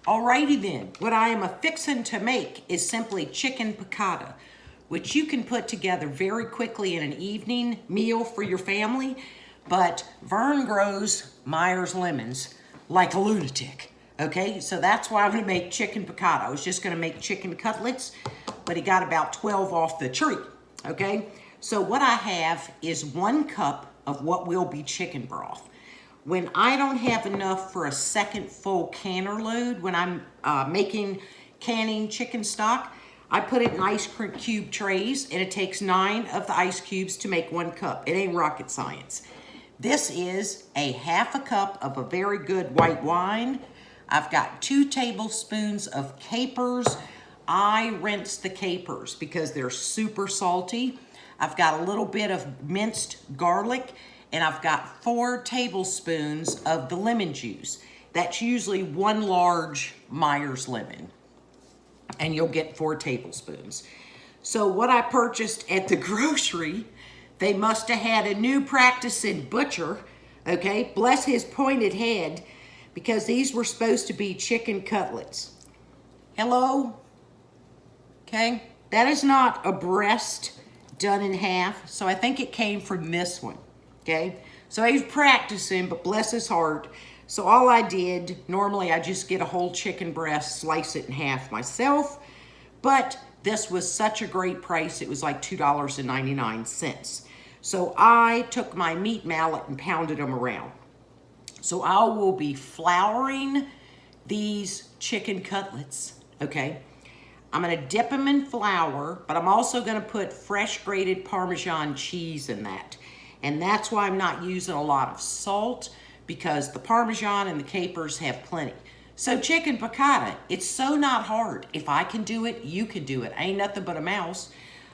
Alrighty then, what I am a-fixin' to make is simply chicken piccata, which you can put together very quickly in an evening meal for your family. But Vern grows Meyer's lemons like a lunatic, okay? So that's why I'm gonna make chicken piccata. I was just gonna make chicken cutlets, but he got about 12 off the tree, okay? So what I have is 1 cup of what will be chicken broth. When I don't have enough for a second full canner load, when I'm canning chicken stock, I put it in ice cube trays, and it takes 9 of the ice cubes to make 1 cup. It ain't rocket science. This is a half a cup of a very good white wine. I've got 2 tablespoons of capers. I rinse the capers because they're super salty. I've got a little bit of minced garlic, and I've got 4 tablespoons of the lemon juice. That's usually 1 large Meyer's lemon, and you'll get 4 tablespoons. So what I purchased at the grocery, they must have had a new practicing butcher, okay? Bless his pointed head, because these were supposed to be chicken cutlets. Hello? Okay, that is not a breast done in half, so I think it came from this one, okay? So he's practicing, but bless his heart. So all I did, normally I just get a whole chicken breast, slice it in half myself, but this was such a great price, it was like $2.99. So I took my meat mallet and pounded them around. So I will be flouring these chicken cutlets, okay? I'm gonna dip them in flour, but I'm also gonna put fresh grated Parmesan cheese in that. And that's why I'm not using a lot of salt, because the Parmesan and the capers have plenty. So chicken piccata, it's so not hard. If I can do it, you can do it. Ain't nothing but a mouse.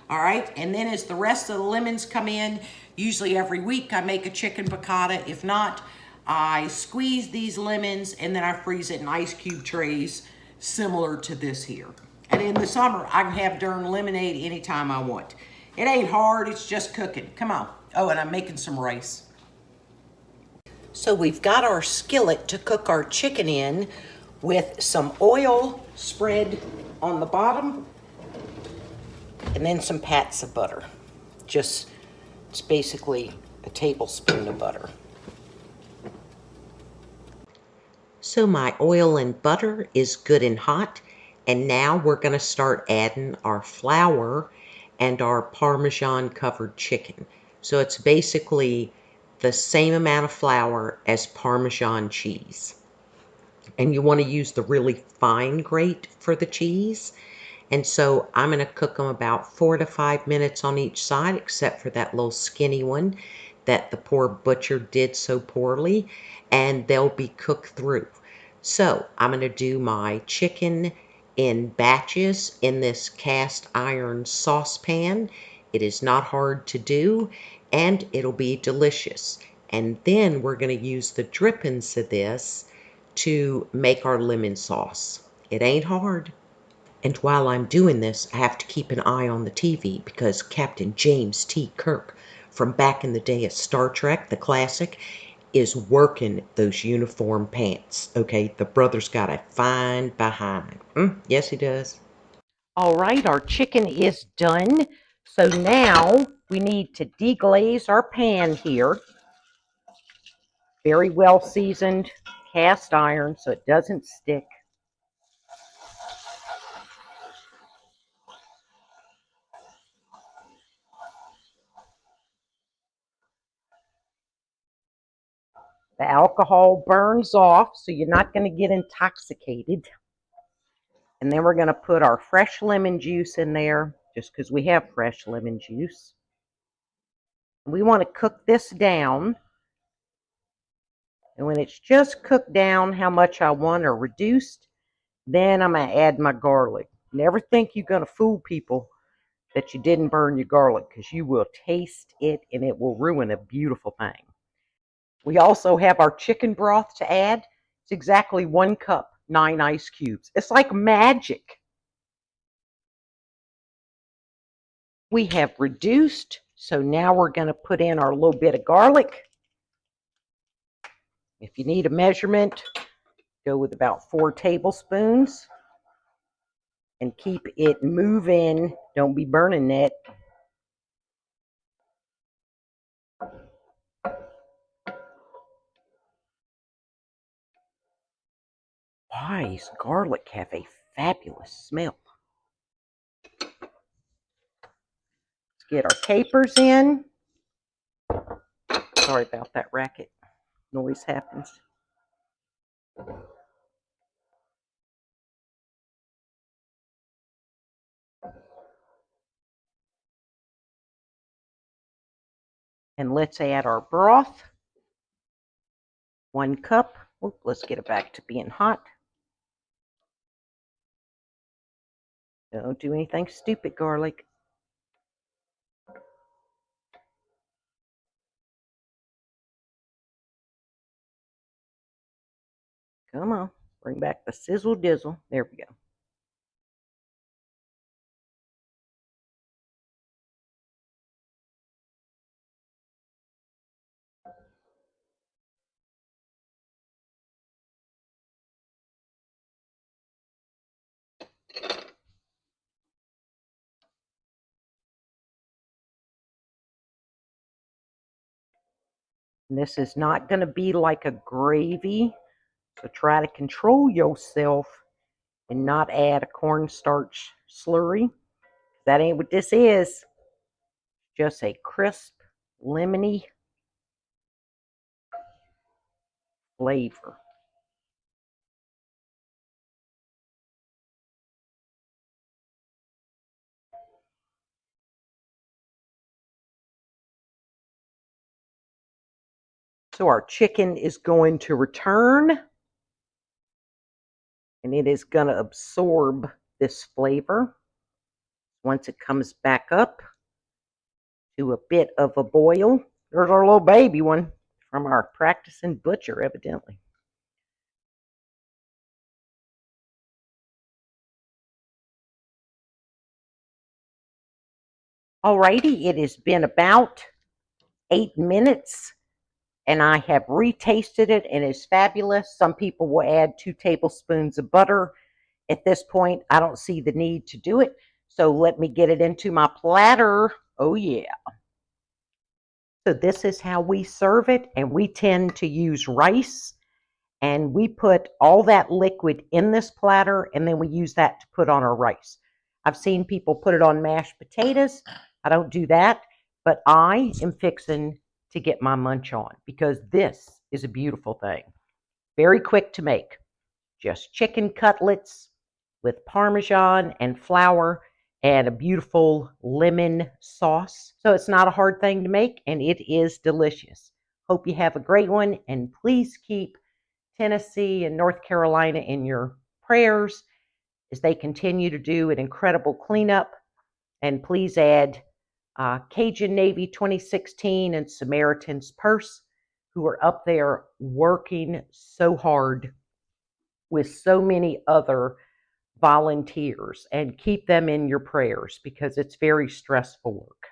All right, and then as the rest of the lemons come in, usually every week I make a chicken piccata. If not, I squeeze these lemons and then I freeze it in ice cube trays similar to this here. And in the summer, I can have darn lemonade anytime I want. It ain't hard, it's just cooking. Come on. Oh, and I'm making some rice. So we've got our skillet to cook our chicken in with some oil spread on the bottom and then some pats of butter. It's basically a tablespoon of butter. So my oil and butter is good and hot, and now we're gonna start adding our flour and our Parmesan covered chicken. So it's basically the same amount of flour as Parmesan cheese. And you wanna use the really fine grate for the cheese. And so I'm gonna cook them about 4 to 5 minutes on each side, except for that little skinny one that the poor butcher did so poorly, and they'll be cooked through. So I'm gonna do my chicken in batches in this cast iron saucepan. It is not hard to do, and it'll be delicious. And then we're gonna use the drippings of this to make our lemon sauce. It ain't hard. And while I'm doing this, I have to keep an eye on the TV because Captain James T. Kirk from back in the day of Star Trek, the classic, is working those uniform pants. Okay, the brother's got a fine behind. Yes, he does. All right, our chicken is done. So now we need to deglaze our pan here. Very well seasoned cast iron so it doesn't stick. The alcohol burns off, so you're not going to get intoxicated. And then we're going to put our fresh lemon juice in there, just because we have fresh lemon juice. We want to cook this down. And when it's just cooked down how much I want or reduced, then I'm going to add my garlic. Never think you're going to fool people that you didn't burn your garlic, because you will taste it and it will ruin a beautiful thing. We also have our chicken broth to add. It's exactly 1 cup, 9 ice cubes. It's like magic. We have reduced, so now we're going to put in our little bit of garlic. If you need a measurement, Go with about 4 tablespoons and keep it moving. Don't be burning it. Why does garlic have a fabulous smell? Let's get our capers in. Sorry about that racket. Noise happens. And let's add our broth. 1 cup. Oop, let's get it back to being hot. Don't do anything stupid, garlic. Come on, bring back the sizzle dizzle. There we go. And this is not going to be like a gravy, so try to control yourself and not add a cornstarch slurry. That ain't what this is. Just a crisp, lemony flavor. So our chicken is going to return, and it is going to absorb this flavor. Once it comes back up to a bit of a boil, there's our little baby one from our practicing butcher, evidently. Alrighty, it has been about 8 minutes, and I have retasted it, and it's fabulous. Some people will add 2 tablespoons of butter. At this point, I don't see the need to do it, so let me get it into my platter. Oh yeah. So this is how we serve it, and we tend to use rice, and we put all that liquid in this platter, and then we use that to put on our rice. I've seen people put it on mashed potatoes. I don't do that, but I am fixing to get my munch on because this is a beautiful thing. Very quick to make. Just chicken cutlets with Parmesan and flour and a beautiful lemon sauce. So it's not a hard thing to make, and it is delicious. Hope you have a great one, and please keep Tennessee and North Carolina in your prayers as they continue to do an incredible cleanup. And please add Cajun Navy 2016 and Samaritan's Purse, who are up there working so hard with so many other volunteers, and keep them in your prayers because it's very stressful work.